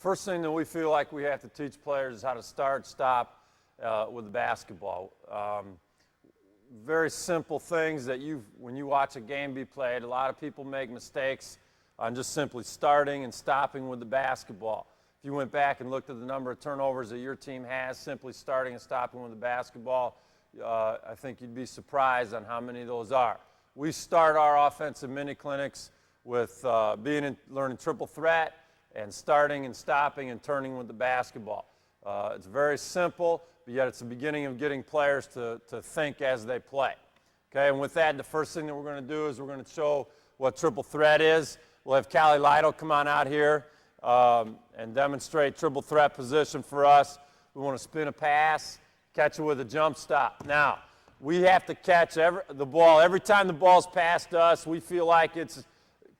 First thing that we feel like we have to teach players is how to start, stop with the basketball. Very simple things that when you watch a game be played, a lot of people make mistakes on just simply starting and stopping with the basketball. If you went back and looked at the number of turnovers that your team has simply starting and stopping with the basketball, I think you'd be surprised on how many of those are. We start our offensive mini clinics with learning triple threat and starting and stopping and turning with the basketball. It's very simple, but yet it's the beginning of getting players to think as they play. Okay, and with that, the first thing that we're going to do is we're going to show what triple threat is. We'll have Callie Lytle come on out here and demonstrate triple threat position for us. We want to spin a pass, catch it with a jump stop. Now, we have to catch the ball. Every time the ball's passed us, we feel like it's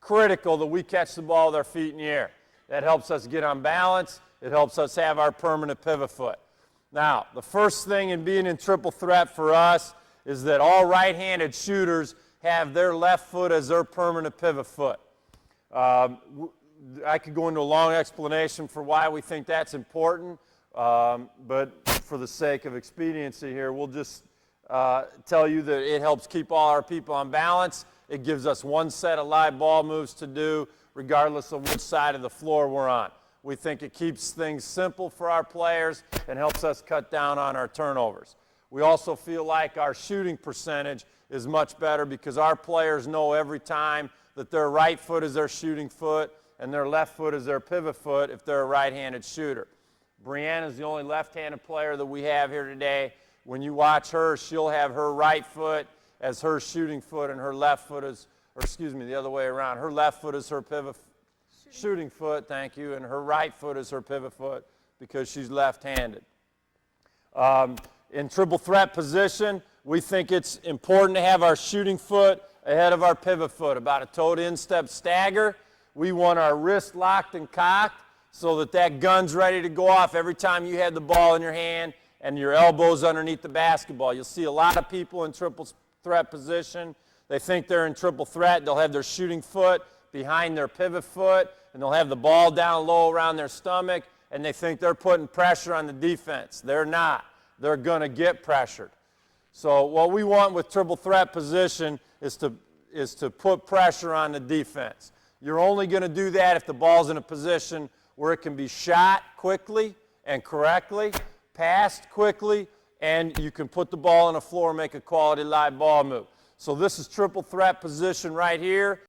critical that we catch the ball with our feet in the air. That helps us get on balance. It helps us have our permanent pivot foot. Now, the first thing in being in triple threat for us is that all right-handed shooters have their left foot as their permanent pivot foot. I could go into a long explanation for why we think that's important, but for the sake of expediency here, we'll just tell you that it helps keep all our people on balance. It gives us one set of live ball moves to do regardless of which side of the floor we're on. We think it keeps things simple for our players and helps us cut down on our turnovers. We also feel like our shooting percentage is much better because our players know every time that their right foot is their shooting foot and their left foot is their pivot foot if they're a right-handed shooter. Brianna is the only left-handed player that we have here today. When you watch her, she'll have her right foot as her shooting foot and her left foot is, or excuse me, the other way around. Her left foot is her pivot shooting foot, thank you, and her right foot is her pivot foot because she's left-handed. In triple threat position, we think it's important to have our shooting foot ahead of our pivot foot, about a toed instep stagger. We want our wrist locked and cocked so that that gun's ready to go off every time you have the ball in your hand and your elbows underneath the basketball. You'll see a lot of people in triple threat position. They think they're in triple threat. They'll have their shooting foot behind their pivot foot, and they'll have the ball down low around their stomach, and they think they're putting pressure on the defense. They're not. They're going to get pressured. So what we want with triple threat position is to put pressure on the defense. You're only going to do that if the ball's in a position where it can be shot quickly and correctly, passed quickly, and you can put the ball on the floor and make a quality live ball move. So this is triple threat position right here.